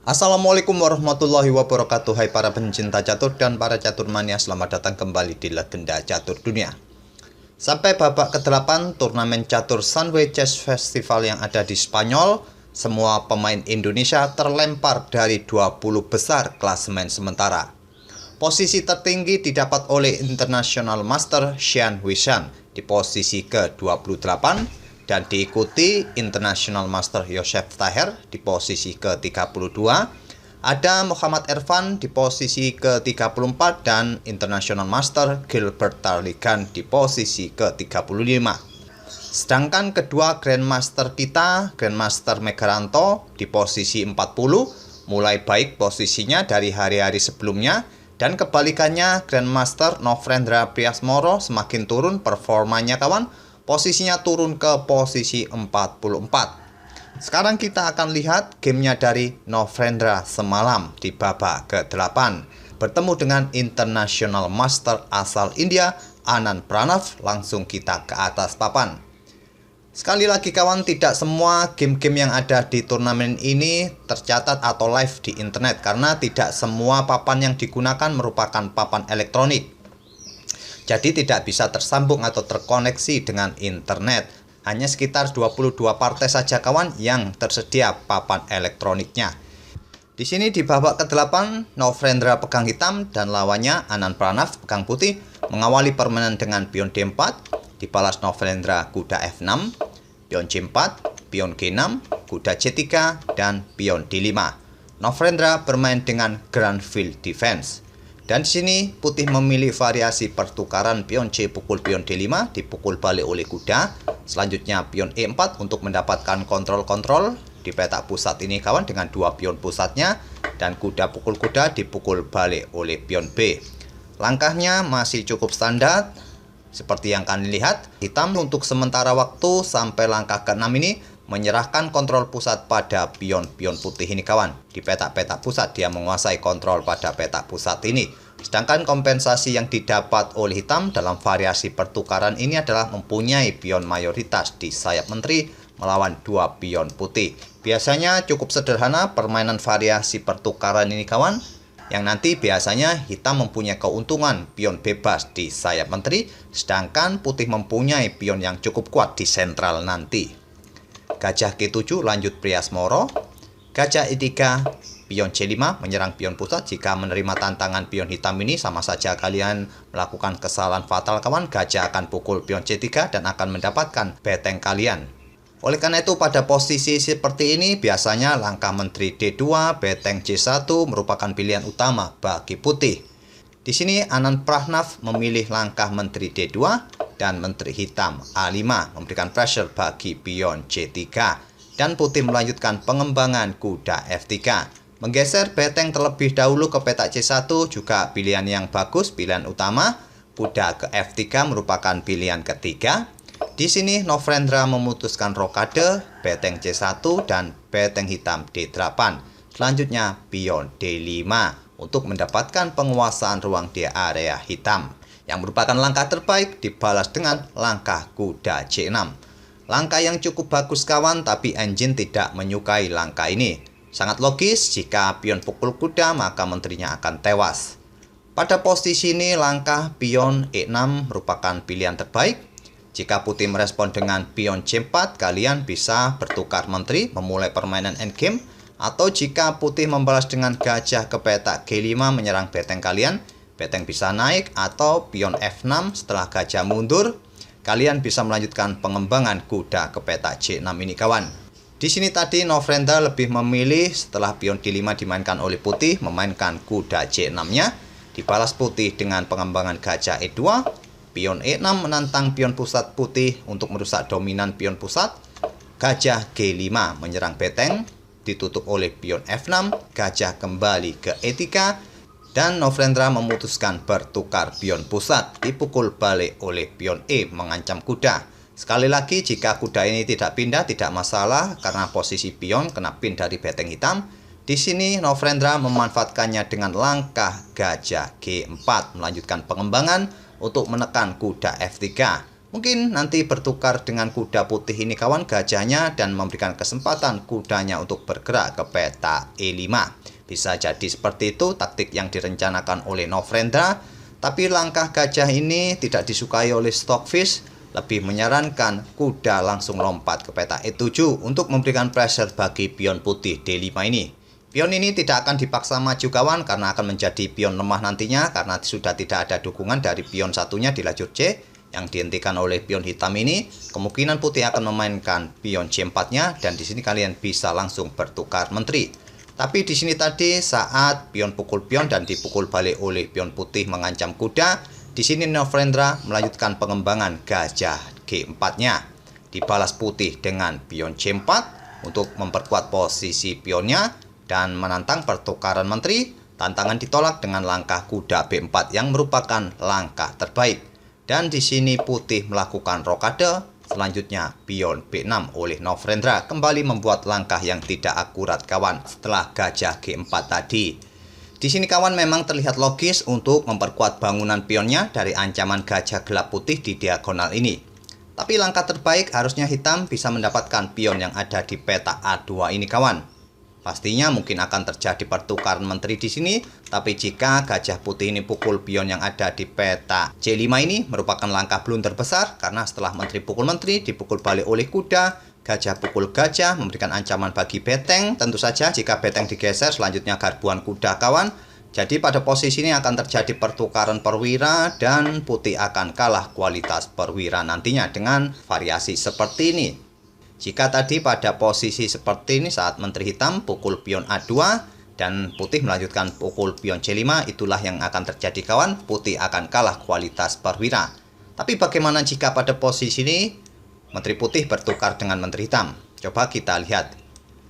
Assalamualaikum warahmatullahi wabarakatuh. Hai para pencinta catur dan para catur mania, selamat datang kembali di Legenda Catur Dunia. Sampai babak ke-8 turnamen catur Sunway Chess Festival yang ada di Spanyol, semua pemain Indonesia terlempar dari 20 besar klasemen sementara. Posisi tertinggi didapat oleh International Master Xian Weishan di posisi ke-28 dan diikuti International Master Joseph Taher di posisi ke-32. Ada Muhammad Ervan di posisi ke-34 dan International Master Gilbert Tarligan di posisi ke-35. Sedangkan kedua Grandmaster kita, Grandmaster Megaranto di posisi 40, mulai baik posisinya dari hari-hari sebelumnya, dan kebalikannya Grandmaster Nofrendra Priasmoro semakin turun performanya kawan, posisinya turun ke posisi 44. Sekarang kita akan lihat gamenya dari Nofrendra semalam di babak ke-8 bertemu dengan International Master asal India Anand Pranav. Langsung kita ke atas papan. Sekali lagi kawan, tidak semua game-game yang ada di turnamen ini tercatat atau live di internet karena tidak semua papan yang digunakan merupakan papan elektronik. Jadi tidak bisa tersambung atau terkoneksi dengan internet. Hanya sekitar 22 partai saja kawan yang tersedia papan elektroniknya. Di sini di babak ke-8, Nofrendra pegang hitam dan lawannya Anand Pranav pegang putih mengawali permainan dengan pion D4, dibalas Nofrendra kuda F6, pion C4, pion G6, kuda C3, dan pion D5. Nofrendra bermain dengan Grand Field Defense. Dan di sini putih memilih variasi pertukaran pion C pukul pion D5 dipukul balik oleh kuda. Selanjutnya pion E4 untuk mendapatkan kontrol-kontrol di petak pusat ini kawan dengan dua pion pusatnya, dan kuda pukul kuda dipukul balik oleh pion B. Langkahnya masih cukup standar seperti yang kalian lihat. Hitam untuk sementara waktu sampai langkah ke-6 ini menyerahkan kontrol pusat pada pion-pion putih ini kawan. Di petak-petak pusat dia menguasai kontrol pada petak pusat ini. Sedangkan kompensasi yang didapat oleh hitam dalam variasi pertukaran ini adalah mempunyai pion mayoritas di sayap menteri melawan dua pion putih. Biasanya cukup sederhana permainan variasi pertukaran ini kawan, yang nanti biasanya hitam mempunyai keuntungan pion bebas di sayap menteri, sedangkan putih mempunyai pion yang cukup kuat di sentral nanti. Gajah G7 lanjut Priasmoro, gajah E3, pion C5 menyerang pion pusat. Jika menerima tantangan pion hitam ini sama saja kalian melakukan kesalahan fatal kawan. Gajah akan pukul pion C3 dan akan mendapatkan beteng kalian. Oleh karena itu pada posisi seperti ini biasanya langkah menteri D2, beteng C1 merupakan pilihan utama bagi putih. Di sini Anand Pranav memilih langkah menteri D2 dan menteri hitam A5 memberikan pressure bagi pion C3, dan putih melanjutkan pengembangan kuda F3. Menggeser beteng terlebih dahulu ke petak C1 juga pilihan yang bagus, pilihan utama. Kuda ke F3 merupakan pilihan ketiga. Di sini Nofrendra memutuskan rokade, beteng C1 dan beteng hitam D8. Selanjutnya pion D5 untuk mendapatkan penguasaan ruang di area hitam, yang merupakan langkah terbaik dibalas dengan langkah kuda C6. Langkah yang cukup bagus kawan, tapi engine tidak menyukai langkah ini. Sangat logis, jika pion pukul kuda maka menterinya akan tewas. Pada posisi ini langkah pion E6 merupakan pilihan terbaik. Jika putih merespon dengan pion C4, kalian bisa bertukar menteri memulai permainan endgame. Atau jika putih membalas dengan gajah ke petak G5 menyerang beteng kalian, beteng bisa naik, atau pion F6 setelah gajah mundur, kalian bisa melanjutkan pengembangan kuda ke petak C6 ini kawan. Di sini tadi Nofrendra lebih memilih setelah pion D5 dimainkan oleh putih memainkan kuda C6-nya, dibalas putih dengan pengembangan gajah E2, pion E6 menantang pion pusat putih untuk merusak dominan pion pusat, gajah G5 menyerang beteng, ditutup oleh pion F6, gajah kembali ke E3, dan Nofrendra memutuskan bertukar pion pusat, dipukul balik oleh pion E mengancam kuda. Sekali lagi, jika kuda ini tidak pindah tidak masalah karena posisi pion kena pin dari beteng hitam. Di sini Nofrendra memanfaatkannya dengan langkah gajah G4 melanjutkan pengembangan untuk menekan kuda F3. Mungkin nanti bertukar dengan kuda putih ini kawan gajahnya dan memberikan kesempatan kudanya untuk bergerak ke peta E5. Bisa jadi seperti itu taktik yang direncanakan oleh Novendra. Tapi langkah gajah ini tidak disukai oleh Stockfish. Lebih menyarankan kuda langsung lompat ke peta E7 untuk memberikan pressure bagi pion putih D5 ini. Pion ini tidak akan dipaksa maju kawan karena akan menjadi pion lemah nantinya karena sudah tidak ada dukungan dari pion satunya di lajur C yang dihentikan oleh pion hitam ini. Kemungkinan putih akan memainkan pion C4-nya dan di sini kalian bisa langsung bertukar menteri. Tapi di sini tadi saat pion pukul pion dan dipukul balik oleh pion putih mengancam kuda, di sini Novendra melanjutkan pengembangan gajah G4-nya. Dibalas putih dengan pion C4 untuk memperkuat posisi pionnya dan menantang pertukaran menteri. Tantangan ditolak dengan langkah kuda B4 yang merupakan langkah terbaik. Dan di sini putih melakukan rokade. Selanjutnya pion B6 oleh Novendra kembali membuat langkah yang tidak akurat kawan setelah gajah G4 tadi. Di sini kawan memang terlihat logis untuk memperkuat bangunan pionnya dari ancaman gajah gelap putih di diagonal ini. Tapi langkah terbaik harusnya hitam bisa mendapatkan pion yang ada di peta A2 ini kawan. Pastinya mungkin akan terjadi pertukaran menteri di sini, tapi jika gajah putih ini pukul pion yang ada di peta C5 ini merupakan langkah blunder besar karena setelah menteri pukul menteri dipukul balik oleh kuda, gajah pukul gajah memberikan ancaman bagi beteng. Tentu saja jika beteng digeser selanjutnya garbuan kuda kawan. Jadi pada posisi ini akan terjadi pertukaran perwira dan putih akan kalah kualitas perwira nantinya dengan variasi seperti ini. Jika tadi pada posisi seperti ini saat menteri hitam pukul pion A2 dan putih melanjutkan pukul pion C5, itulah yang akan terjadi kawan, putih akan kalah kualitas perwira. Tapi bagaimana jika pada posisi ini menteri putih bertukar dengan menteri hitam? Coba kita lihat.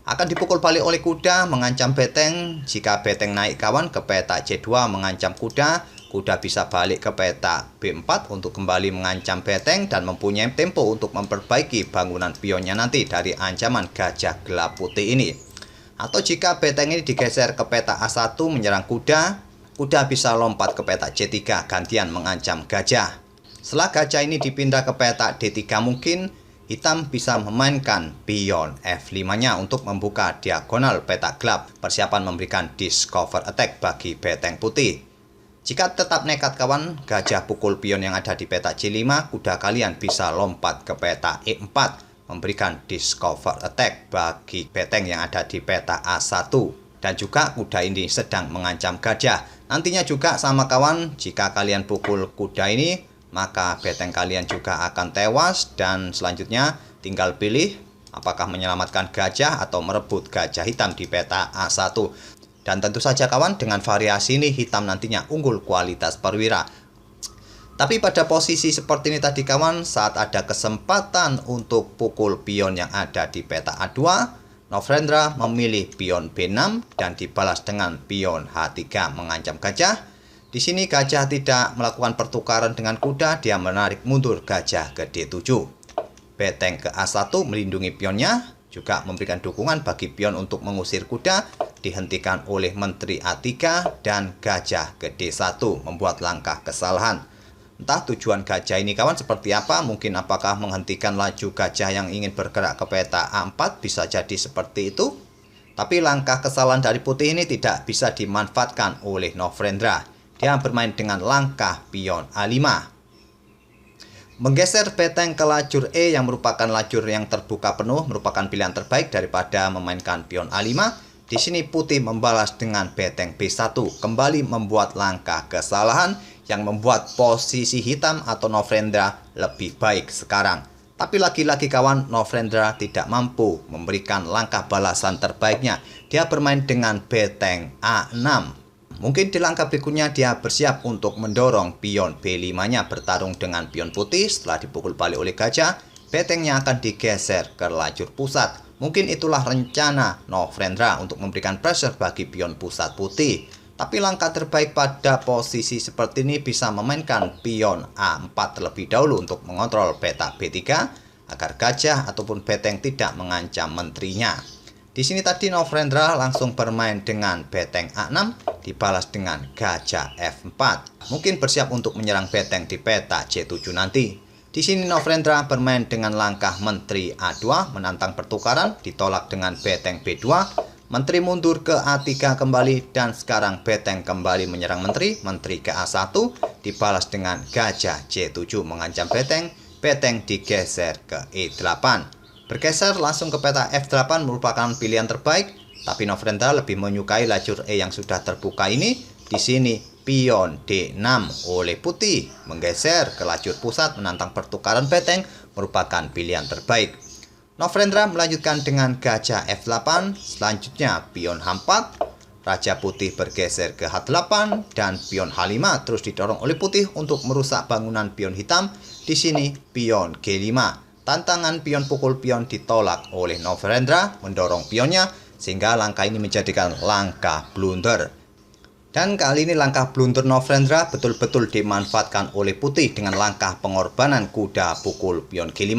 Akan dipukul balik oleh kuda mengancam beteng. Jika beteng naik kawan ke peta C2 mengancam kuda, kuda bisa balik ke peta B4 untuk kembali mengancam beteng dan mempunyai tempo untuk memperbaiki bangunan pionnya nanti dari ancaman gajah gelap putih ini. Atau jika beteng ini digeser ke peta A1 menyerang kuda, kuda bisa lompat ke peta C3 gantian mengancam gajah. Setelah gajah ini dipindah ke peta D3 mungkin hitam bisa memainkan pion F5-nya untuk membuka diagonal peta gelap, persiapan memberikan discover attack bagi beteng putih. Jika tetap nekat kawan, gajah pukul pion yang ada di peta C5, kuda kalian bisa lompat ke peta E4, memberikan discover attack bagi beteng yang ada di peta A1. Dan juga kuda ini sedang mengancam gajah. Nantinya juga sama kawan, jika kalian pukul kuda ini, maka beteng kalian juga akan tewas dan selanjutnya tinggal pilih apakah menyelamatkan gajah atau merebut gajah hitam di peta A1. Dan tentu saja kawan, dengan variasi ini hitam nantinya unggul kualitas perwira. Tapi pada posisi seperti ini tadi kawan, saat ada kesempatan untuk pukul pion yang ada di peta A2, Novendra memilih pion B6 dan dibalas dengan pion H3 mengancam gajah. Di sini gajah tidak melakukan pertukaran dengan kuda, dia menarik mundur gajah ke D7. Beteng ke A1 melindungi pionnya, juga memberikan dukungan bagi pion untuk mengusir kuda, dihentikan oleh menteri A3 dan gajah ke D1 membuat langkah kesalahan. Entah tujuan gajah ini kawan seperti apa, mungkin apakah menghentikan laju gajah yang ingin bergerak ke peta A4, bisa jadi seperti itu. Tapi langkah kesalahan dari putih ini tidak bisa dimanfaatkan oleh Novendra. Dia bermain dengan langkah pion A5. Menggeser beteng ke lajur E yang merupakan lajur yang terbuka penuh merupakan pilihan terbaik daripada memainkan pion A5. Di sini putih membalas dengan beteng B1, kembali membuat langkah kesalahan yang membuat posisi hitam atau Novendra lebih baik sekarang. Tapi lagi-lagi kawan, Novendra tidak mampu memberikan langkah balasan terbaiknya. Dia bermain dengan beteng A6. Mungkin di langkah berikutnya dia bersiap untuk mendorong pion B5-nya bertarung dengan pion putih. Setelah dipukul balik oleh gajah, betengnya akan digeser ke lajur pusat. Mungkin itulah rencana Novendra untuk memberikan pressure bagi pion pusat putih. Tapi langkah terbaik pada posisi seperti ini bisa memainkan pion A4 terlebih dahulu untuk mengontrol peta B3 agar gajah ataupun beteng tidak mengancam menterinya. Di sini tadi Novendra langsung bermain dengan beteng A6 dibalas dengan gajah F4. Mungkin bersiap untuk menyerang beteng di peta C7 nanti. Di sini Novendra bermain dengan langkah Menteri A2 menantang pertukaran, ditolak dengan beteng B2. Menteri mundur ke A3 kembali dan sekarang beteng kembali menyerang menteri ke A1 dibalas dengan gajah C7 mengancam beteng digeser ke E8. Bergeser langsung ke peta F8 merupakan pilihan terbaik, tapi Novendra lebih menyukai lajur E yang sudah terbuka ini. Di sini pion D6 oleh putih menggeser ke lajur pusat menantang pertukaran beteng merupakan pilihan terbaik. Novendra melanjutkan dengan gajah F8, selanjutnya pion H4, raja putih bergeser ke H8 dan pion H5 terus didorong oleh putih untuk merusak bangunan pion hitam. Di sini pion G5. Tantangan pion pukul pion ditolak oleh Novendra mendorong pionnya sehingga langkah ini menjadikan langkah blunder. Dan kali ini langkah blunder Novendra betul-betul dimanfaatkan oleh putih dengan langkah pengorbanan kuda pukul pion G5.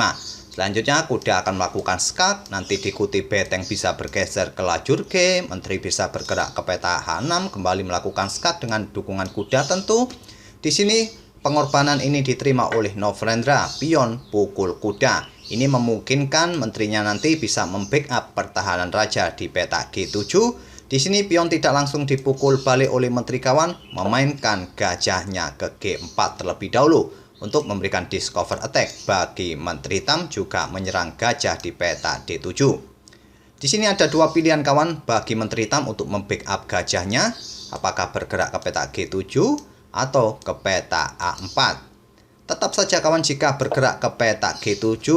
Selanjutnya kuda akan melakukan skak, nanti diikuti beteng bisa bergeser ke lajur G, menteri bisa bergerak ke peta H6, kembali melakukan skak dengan dukungan kuda tentu. Di sini pengorbanan ini diterima oleh Novendra, pion pukul kuda. Ini memungkinkan menterinya nanti bisa membackup pertahanan raja di peta G7. Di sini pion tidak langsung dipukul balik oleh menteri kawan, memainkan gajahnya ke G4 terlebih dahulu untuk memberikan discover attack bagi menteri hitam, juga menyerang gajah di peta D7. Di sini ada dua pilihan kawan bagi menteri hitam untuk membackup gajahnya, apakah bergerak ke peta G7 atau ke peta A4. Tetap saja kawan, jika bergerak ke peta G7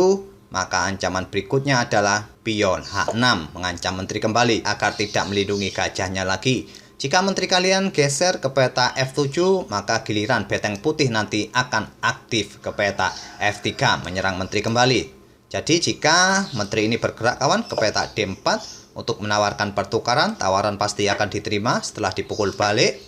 maka ancaman berikutnya adalah pion H6 mengancam menteri kembali agar tidak melindungi gajahnya lagi. Jika menteri kalian geser ke peta F7, maka giliran beteng putih nanti akan aktif ke peta F3 menyerang menteri kembali. Jadi jika menteri ini bergerak kawan ke peta D4 untuk menawarkan pertukaran, tawaran pasti akan diterima. Setelah dipukul balik,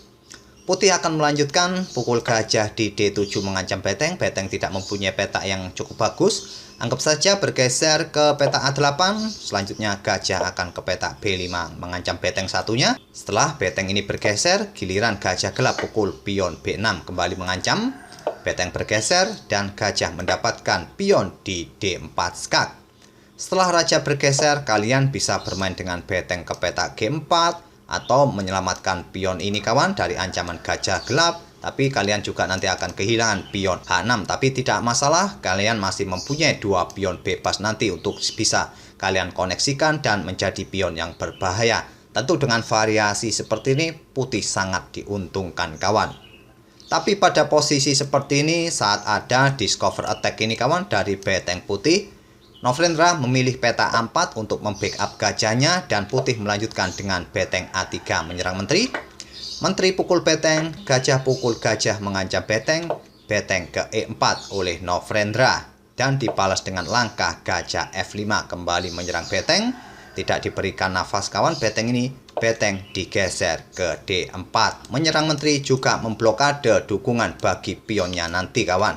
putih akan melanjutkan pukul gajah di D7 mengancam beteng tidak mempunyai peta yang cukup bagus. Anggap saja bergeser ke peta A8, selanjutnya gajah akan ke peta B5 mengancam beteng satunya. Setelah beteng ini bergeser, giliran gajah gelap pukul pion B6 kembali mengancam. Beteng bergeser dan gajah mendapatkan pion di D4 skak. Setelah raja bergeser, kalian bisa bermain dengan beteng ke peta G4 atau menyelamatkan pion ini kawan dari ancaman gajah gelap. Tapi kalian juga nanti akan kehilangan pion H6. Tapi tidak masalah, kalian masih mempunyai dua pion bebas nanti untuk bisa kalian koneksikan dan menjadi pion yang berbahaya. Tentu dengan variasi seperti ini, putih sangat diuntungkan kawan. Tapi pada posisi seperti ini, saat ada discover attack ini kawan dari beteng putih, Novendra memilih peta A4 untuk membackup gajahnya dan putih melanjutkan dengan beteng A3 menyerang menteri. Menteri pukul beteng, gajah pukul gajah mengancam beteng ke E4 oleh Novendra dan dibalas dengan langkah gajah F5 kembali menyerang beteng. Tidak diberikan nafas kawan beteng ini, beteng digeser ke D4. Menyerang menteri juga memblokade dukungan bagi pionnya nanti kawan.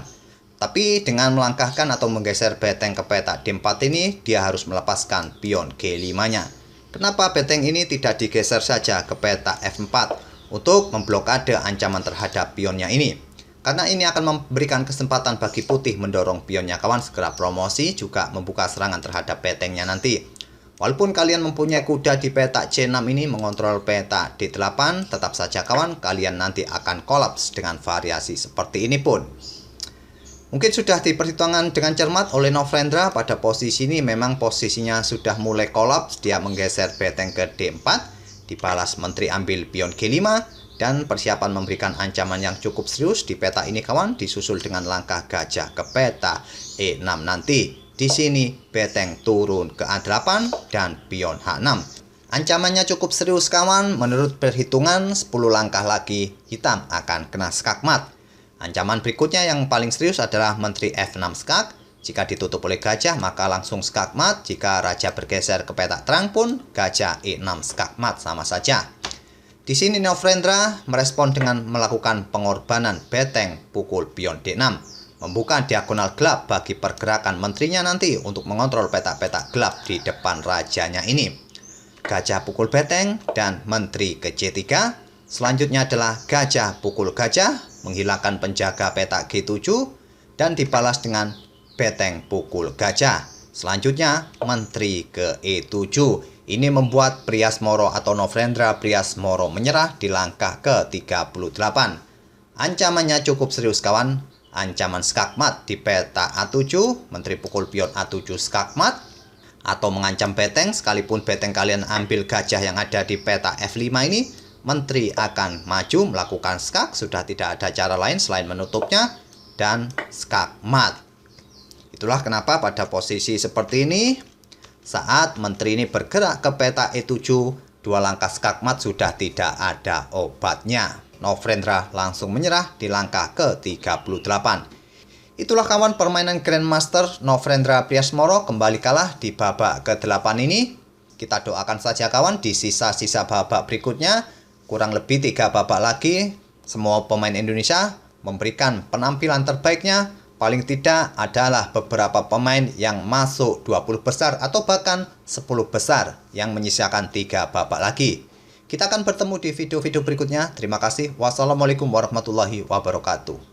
Tapi dengan melangkahkan atau menggeser beteng ke peta D4 ini, dia harus melepaskan pion G5-nya. Kenapa beteng ini tidak digeser saja ke peta F4? Untuk memblokade ancaman terhadap pionnya ini. Karena ini akan memberikan kesempatan bagi putih mendorong pionnya kawan segera promosi, juga membuka serangan terhadap betengnya nanti. Walaupun kalian mempunyai kuda di peta C6 ini mengontrol peta D8, tetap saja kawan kalian nanti akan kolaps dengan variasi seperti ini pun. Mungkin sudah diperhitungkan dengan cermat oleh Novendra. Pada posisi ini memang posisinya sudah mulai kolaps. Dia menggeser beteng ke D4. Dibalas menteri ambil pion G5 dan persiapan memberikan ancaman yang cukup serius di peta ini kawan, disusul dengan langkah gajah ke peta E6 nanti. Di sini beteng turun ke A8 dan pion H6. Ancamannya cukup serius kawan, menurut perhitungan 10 langkah lagi hitam akan kena skakmat. Ancaman berikutnya yang paling serius adalah menteri F6 skak. Jika ditutup oleh gajah maka langsung skakmat. Jika raja bergeser ke peta terang pun gajah E6 skakmat sama saja. Di sini Novendra merespon dengan melakukan pengorbanan beteng pukul pion D6, membuka diagonal gelap bagi pergerakan menterinya nanti untuk mengontrol peta-peta gelap di depan rajanya ini. Gajah pukul beteng dan menteri ke C3. Selanjutnya adalah gajah pukul gajah menghilangkan penjaga peta G7. dan dibalas dengan beteng pukul gajah. Selanjutnya, Menteri ke-7. Ini membuat Priasmoro atau Novendra Priasmoro menyerah di langkah ke-38. Ancamannya cukup serius kawan. Ancaman skakmat di peta A7, Menteri pukul pion A7 skakmat, atau mengancam beteng, sekalipun beteng kalian ambil gajah yang ada di peta F5 ini, Menteri akan maju melakukan skak, sudah tidak ada cara lain selain menutupnya, dan skakmat. Itulah kenapa pada posisi seperti ini, saat Menteri ini bergerak ke peta E7, 2 langkah skakmat sudah tidak ada obatnya. Novendra langsung menyerah di langkah ke-38. Itulah kawan permainan Grandmaster Novendra Priasmoro kembali kalah di babak ke-8 ini. Kita doakan saja kawan di sisa-sisa babak berikutnya, kurang lebih 3 babak lagi, semua pemain Indonesia memberikan penampilan terbaiknya. Paling tidak adalah beberapa pemain yang masuk 20 besar atau bahkan 10 besar yang menyisakan 3 babak lagi. Kita akan bertemu di video-video berikutnya. Terima kasih. Wassalamualaikum warahmatullahi wabarakatuh.